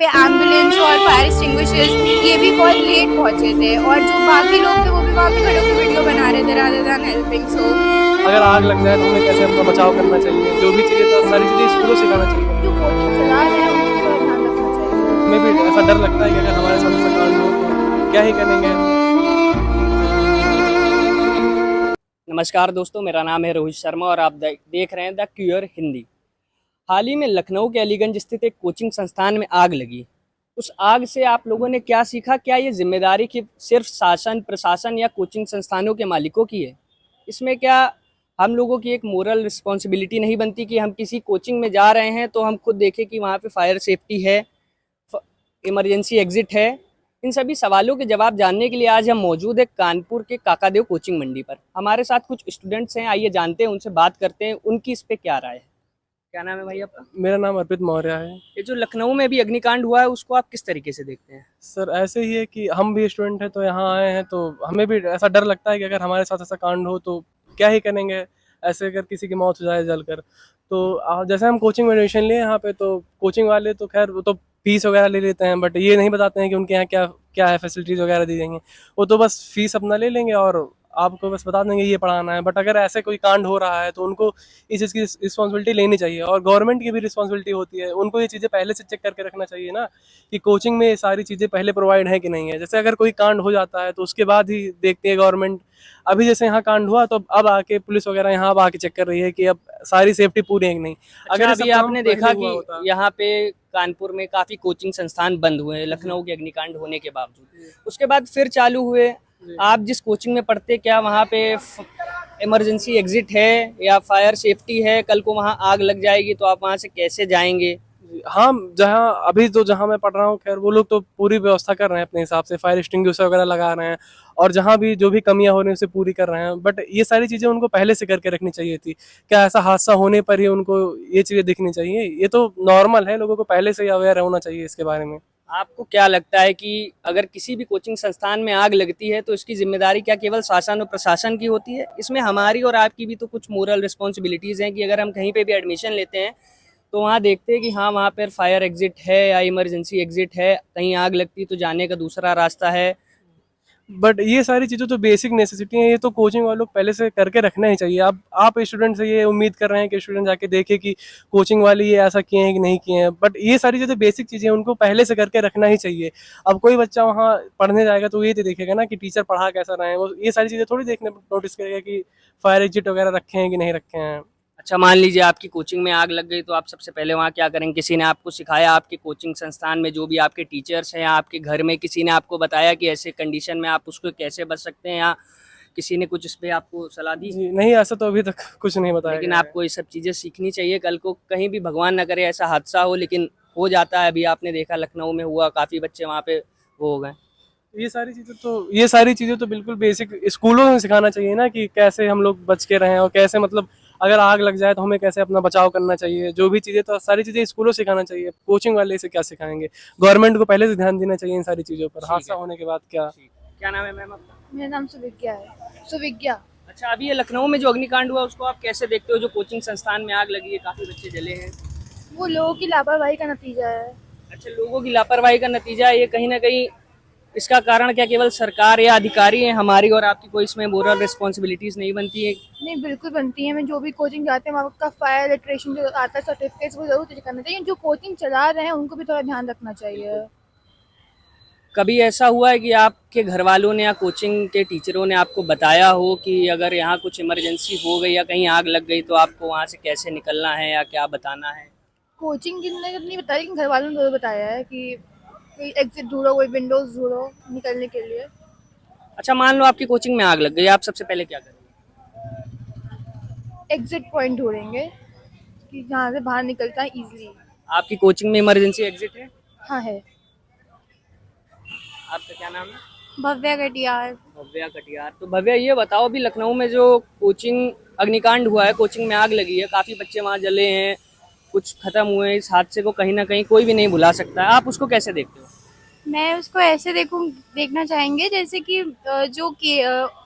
पे एम्बुलेंस और fire extinguishers ये भी बहुत लेट पहुंचे थे और जो बाकी लोग थे वो भी वहाँ पे खड़े होकर वीडियो बना रहे थे रादर देन हेल्पिंग। सो अगर आग लग जाए तो हमें कैसे अपना बचाव करना चाहिए, जो भी चीज़ें तो सारी चीज़ें स्कूलों से सिखाना चाहिए। जो कोचिंग चला रहे हैं उनको थोड़ा ध्यान रखना चाहिए। हमें भी ऐसा डर लगता है कि अगर हमारे साथ ऐसा कांड हो तो क्या ही करेंगे। नमस्कार दोस्तों, मेरा नाम है रोहित शर्मा और आप देख रहे हैं द क्यूअर हिंदी। हाल ही में लखनऊ के अलीगंज स्थित एक कोचिंग संस्थान में आग लगी। उस आग से आप लोगों ने क्या सीखा? क्या ये जिम्मेदारी की सिर्फ शासन, प्रशासन या कोचिंग संस्थानों के मालिकों की है? इसमें क्या हम लोगों की एक मोरल रिस्पॉन्सिबिलिटी नहीं बनती कि हम किसी कोचिंग में जा रहे हैं तो हम खुद देखें कि वहाँ पे फायर सेफ्टी है, इमरजेंसी एग्जिट है? इन सभी सवालों के जवाब जानने के लिए आज हम मौजूद है कानपुर के काकादेव कोचिंग मंडी पर। हमारे साथ कुछ स्टूडेंट्स हैं, आइए जानते हैं, उनसे बात करते हैं, उनकी इस पे क्या राय है। क्या नाम है भाई आपका? मेरा नाम अर्पित मौर्य है। ये जो लखनऊ में भी अग्निकांड हुआ है उसको आप किस तरीके से देखते हैं? सर ऐसे ही है कि हम भी स्टूडेंट हैं तो यहाँ आए हैं, तो हमें भी ऐसा डर लगता है कि अगर हमारे साथ ऐसा कांड हो तो क्या ही करेंगे। ऐसे अगर किसी की मौत हो जाए जलकर, तो जैसे हम कोचिंग में एडमिशन लिए यहाँ पे, तो कोचिंग वाले तो खैर वो तो फीस वगैरह ले लेते हैं, बट ये नहीं बताते हैं कि उनके यहाँ क्या क्या है, फैसिलिटीज़ वगैरह दी जाएंगी। वो तो बस फीस अपना ले लेंगे और आपको बस बता देंगे ये पढ़ाना है। बट अगर ऐसे कोई कांड हो रहा है तो उनको इस चीज़ की रिस्पॉन्सिबिलिटी लेनी चाहिए, और गवर्नमेंट की भी रिस्पॉन्सिबिलिटी होती है। उनको ये चीज़ें पहले से चेक करके रखना चाहिए ना, कि कोचिंग में ये सारी चीज़ें पहले प्रोवाइड है कि नहीं है। जैसे अगर कोई कांड हो जाता है तो उसके बाद ही देखती है गवर्नमेंट। अभी जैसे यहाँ कांड हुआ तो अब आके पुलिस वगैरह यहाँ अब आके चेक कर रही है कि अब सारी सेफ्टी पूरी है कि नहीं। अगर ये अभी सब काम आपने पहले देखा हुआ कि होता। यहाँ पे कानपुर में काफी कोचिंग संस्थान बंद हुए हैं लखनऊ के अग्निकांड होने के बावजूद, उसके बाद फिर चालू हुए। आप जिस कोचिंग में पढ़ते, क्या वहाँ पे इमरजेंसी एग्जिट है या फायर सेफ्टी है? कल को वहाँ आग लग जाएगी तो आप वहाँ से कैसे जाएंगे? हाँ, जहाँ अभी तो जहाँ मैं पढ़ रहा हूँ, खैर वो लोग तो पूरी व्यवस्था कर रहे हैं अपने हिसाब से, फायर एक्सटिंग्विशर वगैरह लगा रहे हैं, और जहाँ भी जो भी कमियां हो रही हैं उसे पूरी कर रहे हैं। बट ये सारी चीज़ें उनको पहले से करके रखनी चाहिए थी। क्या ऐसा हादसा होने पर ही उनको ये चीज़ें दिखनी चाहिए? ये तो नॉर्मल है, लोगों को पहले से ही अवेयर होना चाहिए इसके बारे में। आपको क्या लगता है कि अगर किसी भी कोचिंग संस्थान में आग लगती है तो इसकी जिम्मेदारी क्या केवल शासन और प्रशासन की होती है? इसमें हमारी और आपकी भी तो कुछ मोरल रिस्पॉन्सिबिलिटीज़ हैं कि अगर हम कहीं पे भी एडमिशन लेते हैं तो वहाँ देखते हैं कि हाँ वहाँ पर फायर एग्जिट है या इमरजेंसी एग्जिट है, कहीं आग लगती तो जाने का दूसरा रास्ता है। बट ये सारी चीज़ें तो बेसिक नेसेसिटी हैं, ये तो कोचिंग वालों को पहले से करके रखना ही चाहिए। आप स्टूडेंट से ये उम्मीद कर रहे हैं कि स्टूडेंट जाके देखे कि कोचिंग वाले ये ऐसा किए हैं कि नहीं किए हैं, बट ये सारी चीज़ें बेसिक चीज़ें उनको पहले से करके रखना ही चाहिए। अब कोई बच्चा वहाँ पढ़ने जाएगा तो ये तो देखेगा ना कि टीचर पढ़ा कैसा रहे हैं, वो ये सारी चीज़ें थोड़ी देखने नोटिस करेगा कि फायर एग्जिट वगैरह रखे हैं कि नहीं रखे हैं। अच्छा, मान लीजिए आपकी कोचिंग में आग लग गई तो आप सबसे पहले वहाँ क्या करेंगे? किसी ने आपको सिखाया, आपके कोचिंग संस्थान में जो भी आपके टीचर्स हैं या आपके घर में किसी ने आपको बताया कि ऐसे कंडीशन में आप उसको कैसे बच सकते हैं, या किसी ने कुछ इस पे आपको सलाह दी? जी नहीं, ऐसा तो अभी तक कुछ नहीं बताया लेकिन गया है। आपको ये सब चीज़ें सीखनी चाहिए। कल को कहीं भी भगवान न करे ऐसा हादसा हो, लेकिन हो जाता है। अभी आपने देखा लखनऊ में हुआ, काफ़ी बच्चे वहाँ पे वो हो गए। ये सारी चीज़ें तो बिल्कुल बेसिक स्कूलों में सिखाना चाहिए ना, कि कैसे हम लोग बच के रहें, और कैसे मतलब अगर आग लग जाए तो हमें कैसे अपना बचाव करना चाहिए। जो भी चीज़ें तो सारी चीज़ें स्कूलों से सिखाना चाहिए। कोचिंग वाले इसे क्या सिखाएंगे? गवर्नमेंट को पहले से ध्यान देना चाहिए इन सारी चीज़ों पर, हादसा होने के बाद क्या। क्या नाम है मैम आपका? मेरा नाम सुविज्ञा है। सुविज्ञा। अच्छा, अभी ये लखनऊ में जो अग्निकांड हुआ उसको आप कैसे देखते हो? जो कोचिंग संस्थान में आग लगी है, काफ़ी बच्चे जले हैं। वो लोगों की लापरवाही का नतीजा है। अच्छा, लोगों की लापरवाही का नतीजा है ये। कहीं ना कहीं इसका कारण क्या केवल सरकार या अधिकारी हैं? हमारी और आपकी कोई इसमें मोरल रिस्पॉन्सिबिलिटीज नहीं बनती है? नहीं, बिल्कुल बनती है। मैं जो भी कोचिंग जाते हैं वहाँ का फायर इलेक्ट्रिशियन जो आता है सर्टिफिकेट्स वो जरूर चेक करना चाहिए। जो कोचिंग चला रहे हैं उनको भी थोड़ा ध्यान रखना चाहिए। कभी ऐसा हुआ है कि आपके घर वालों ने या कोचिंग के टीचरों ने आपको बताया हो कि अगर यहाँ कुछ इमरजेंसी हो गई या कहीं आग लग गई तो आपको वहाँ से कैसे निकलना है या क्या बताना है? कोचिंग की ने नहीं बताया, लेकिन घर वालों ने जरूर बताया है कि कोई एग्जिट ढूंढो, कोई विंडोज ढूंढो निकलने के लिए। अच्छा, मान लो आपकी कोचिंग में आग लग गई, आप सबसे पहले क्या करेंगे? एग्जिट पॉइंट ढूंढेंगे कि जहाँ से बाहर निकलता है इजीली। आपकी कोचिंग में इमरजेंसी एग्जिट है? हाँ है। आपका क्या नाम है? भव्या कटियार। भव्या कटियार। तो भव्या, ये बताओ, अभी लखनऊ में जो कोचिंग अग्निकांड हुआ है, कोचिंग में आग लगी है, काफ़ी बच्चे वहाँ जले हैं, कुछ खत्म हुए हैं। इस हादसे को कहीं ना कहीं कोई भी नहीं भुला सकता है। आप उसको कैसे देखते हो? मैं उसको ऐसे देखना चाहेंगे जैसे कि जो कि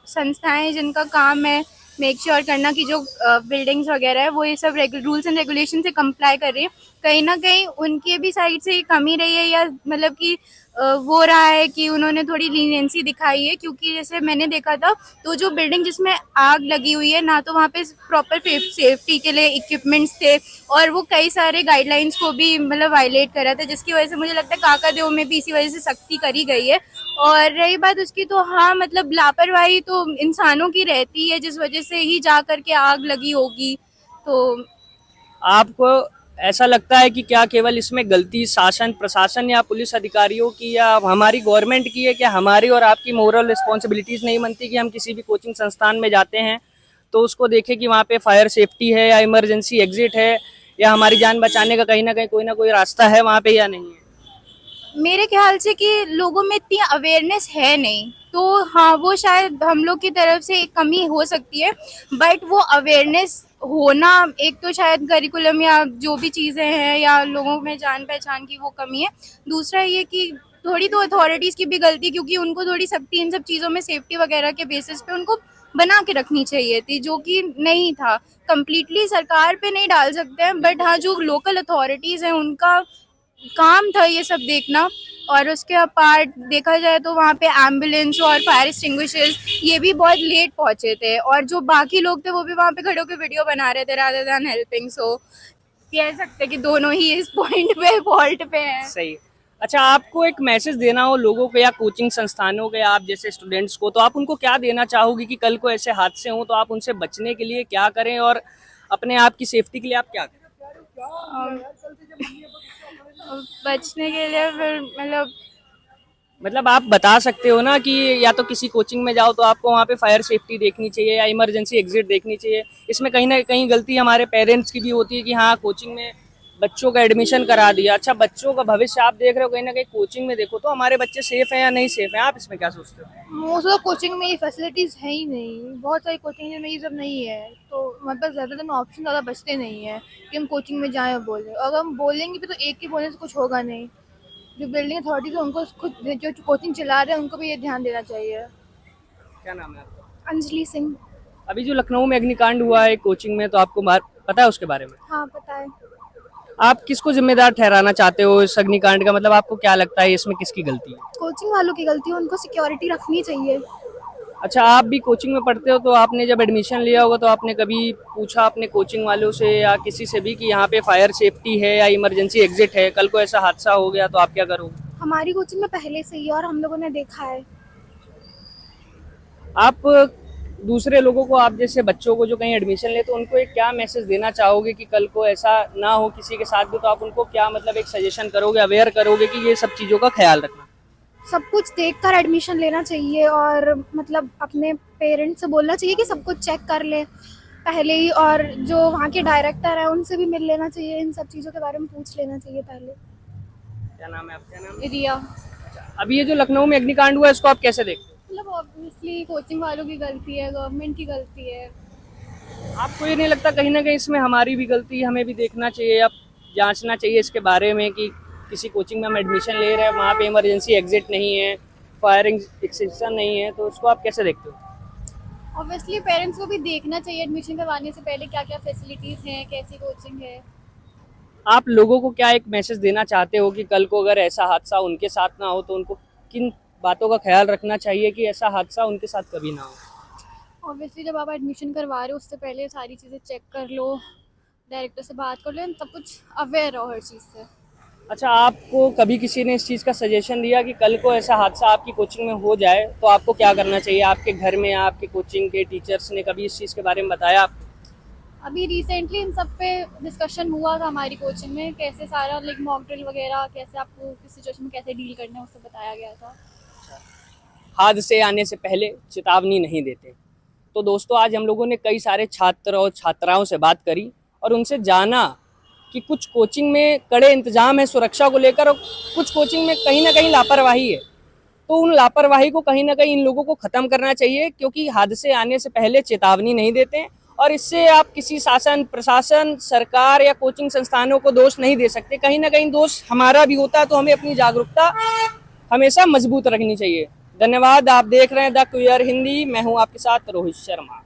संस्थाएं जिनका काम है मेक श्योर करना कि जो बिल्डिंग्स वगैरह है वो ये सब रूल्स एंड रेगुलेशन से कंप्लाई कर रही है। कहीं ना कहीं उनके भी साइड से कमी रही है, या मतलब कि वो रहा है कि उन्होंने थोड़ी लीनियंसी दिखाई है, क्योंकि जैसे मैंने देखा था तो जो बिल्डिंग जिसमें आग लगी हुई है ना, तो वहाँ पे प्रॉपर सेफ्टी के लिए इक्विपमेंट्स थे, और वो कई सारे गाइडलाइंस को भी मतलब वायलेट कर रहा था, जिसकी वजह से मुझे लगता है काकादेव में भी इसी वजह से सख्ती करी गई है। और रही बात उसकी, तो हाँ मतलब लापरवाही तो इंसानों की रहती है, जिस वजह से ही जा करके आग लगी होगी। तो आपको ऐसा लगता है कि क्या केवल इसमें गलती शासन प्रशासन या पुलिस अधिकारियों की या हमारी गवर्नमेंट की है? क्या हमारी और आपकी मोरल रिस्पॉन्सिबिलिटीज नहीं बनती कि हम किसी भी कोचिंग संस्थान में जाते हैं तो उसको देखें कि वहाँ पे फायर सेफ्टी है या इमरजेंसी एग्जिट है या हमारी जान बचाने का कहीं ना कोई रास्ता है वहाँ पे या नहीं है? मेरे ख्याल से कि लोगों में इतनी अवेयरनेस है नहीं, तो हाँ वो शायद हम लोग की तरफ से एक कमी हो सकती है, बट वो अवेयरनेस होना, एक तो शायद करिकुलम या जो भी चीज़ें हैं या लोगों में जान पहचान की वो कमी है। दूसरा ये कि थोड़ी तो अथॉरिटीज़ की भी गलती है, क्योंकि उनको थोड़ी सख्ती इन सब चीज़ों में सेफ्टी वगैरह के बेसिस पे उनको बना के रखनी चाहिए थी, जो कि नहीं था। कम्प्लीटली सरकार पे नहीं डाल सकते हैं, बट हाँ जो लोकल अथॉरिटीज़ हैं उनका काम था ये सब देखना। और उसके अपार्ट देखा जाए तो वहाँ पे एम्बुलेंस और फायर एक्सटिंग्विशर्स ये भी बहुत लेट पहुंचे थे, और जो बाकी लोग थे वो भी वहाँ पे खड़े होकर वीडियो बना रहे थे रादर देन हेल्पिंग। सो कह सकते हैं कि दोनों ही इस पॉइंट पे फॉल्ट पे हैं। सही। अच्छा, आपको एक मैसेज देना हो लोगों को या कोचिंग संस्थानों के आप जैसे स्टूडेंट्स को, तो आप उनको क्या देना चाहोगी कि कल को ऐसे हादसे हों तो आप उनसे बचने के लिए क्या करें और अपने आप की सेफ्टी के लिए आप क्या करें? बचने के लिए फिर मतलब आप बता सकते हो ना कि या तो किसी कोचिंग में जाओ तो आपको वहाँ पे फायर सेफ्टी देखनी चाहिए या इमरजेंसी एग्जिट देखनी चाहिए। इसमें कहीं ना कहीं गलती हमारे पेरेंट्स की भी होती है कि हाँ कोचिंग में बच्चों का एडमिशन करा दिया। अच्छा, बच्चों का भविष्य आप देख रहे हो, कहीं ना कहीं कोचिंग में देखो तो हमारे बच्चे सेफ हैं या नहीं सेफ हैं, आप इसमें क्या सोचते हो? मोस्ट ऑफ कोचिंग में ये फैसिलिटीज़ है ही नहीं। बहुत सारी कोचिंग में ये सब नहीं है, तो मतलब ज़्यादातर ऑप्शन ज़्यादा बचते नहीं है कि हम कोचिंग में जाएं और बोलें। अगर हम बोलेंगे भी तो एक के बोलने से कुछ होगा नहीं। जो बिल्डिंग अथॉरिटीज है उनको खुद, जो कोचिंग चला रहे हैं उनको भी ये ध्यान देना चाहिए। क्या नाम है आपका? अंजलि सिंह। अभी जो लखनऊ में अग्निकांड हुआ है कोचिंग में, तो आपको पता है उसके बारे में? हाँ पता है। आप किसको जिम्मेदार ठहराना चाहते हो इस अग्निकांड का? मतलब आपको क्या लगता है इसमें किसकी गलती है? कोचिंग वालों की गलती है, उनको सिक्योरिटी रखनी चाहिए। अच्छा, आप भी कोचिंग में पढ़ते हो तो आपने जब एडमिशन लिया होगा तो आपने कभी पूछा अपने कोचिंग वालों से या किसी से भी कि यहाँ पे फायर सेफ्टी है या इमरजेंसी एग्जिट है, कल को ऐसा हादसा हो गया तो आप क्या करोगे? हमारी कोचिंग में पहले से ही है और हम लोगों ने देखा है। आप दूसरे लोगों को, आप जैसे बच्चों को जो कहीं एडमिशन ले, तो उनको एक क्या मैसेज देना चाहोगे कि कल को ऐसा ना हो किसी के साथ भी, तो आप उनको क्या मतलब एक सजेशन करोगे, अवेयर करोगे कि ये सब चीज़ों का ख्याल रखना? सब कुछ देखकर एडमिशन लेना चाहिए, और मतलब अपने पेरेंट्स से बोलना चाहिए कि सब कुछ चेक कर ले पहले ही, और जो वहाँ के डायरेक्टर है उनसे भी मिल लेना चाहिए, इन सब चीज़ों के बारे में पूछ लेना चाहिए पहले। क्या नाम है आपका? नाम है रिया। अभी ये जो लखनऊ में अग्निकांड हुआ है इसको आप कैसे देखते हो? मतलब ऑब्वियसली कोचिंग वालों की गलती है, गवर्नमेंट की गलती है। आपको ये नहीं लगता कहीं ना कहीं इसमें हमारी भी गलती है? हमें भी देखना चाहिए, अब जांचना चाहिए इसके बारे में कि किसी कोचिंग में हम एडमिशन ले रहे हैं, वहाँ पे इमरजेंसी एग्जिट नहीं है, फायरिंग एक्सटेंशन नहीं है, तो उसको आप कैसे देखते हो? ऑब्वियसली पेरेंट्स को भी देखना चाहिए एडमिशन करवाने से पहले क्या क्या फैसिलिटीज़ हैं, कैसी कोचिंग है। आप लोगों को क्या एक मैसेज देना चाहते हो कि कल को अगर ऐसा हादसा उनके साथ ना हो तो उनको किन बातों का ख्याल रखना चाहिए कि ऐसा हादसा उनके साथ कभी ना हो? ऑब्वियसली जब आप एडमिशन करवा रहे हो उससे पहले सारी चीज़ें चेक कर लो, डायरेक्टर से बात कर लो, सब कुछ अवेयर रहो हर चीज़ से। अच्छा, आपको कभी किसी ने इस चीज़ का सजेशन दिया कि कल को ऐसा हादसा आपकी कोचिंग में हो जाए तो आपको क्या करना चाहिए? आपके घर में आपके कोचिंग के टीचर्स ने कभी इस चीज़ के बारे में बताया आपको? अभी रिसेंटली इन सब पे डिस्कशन हुआ था हमारी कोचिंग में, कैसे सारा लाइक मॉक ड्रिल वगैरह, कैसे आपको किस सिचुएशन में कैसे डील करना है उससे बताया गया था। हादसे आने से पहले चेतावनी नहीं देते। तो दोस्तों, आज हम लोगों ने कई सारे छात्र और छात्राओं से बात करी और उनसे जाना कि कुछ कोचिंग में कड़े इंतजाम है सुरक्षा को लेकर और कुछ कोचिंग में कहीं ना कहीं लापरवाही है। तो उन लापरवाही को कहीं ना कहीं इन लोगों को ख़त्म करना चाहिए, क्योंकि हादसे आने से पहले चेतावनी नहीं देते हैं और इससे आप किसी शासन प्रशासन सरकार या कोचिंग संस्थानों को दोष नहीं दे सकते। कहीं ना कहीं दोष हमारा भी होता है, तो हमें अपनी जागरूकता हमेशा मजबूत रखनी चाहिए। धन्यवाद। आप देख रहे हैं द क्यूयर हिंदी, मैं हूं आपके साथ रोहित शर्मा।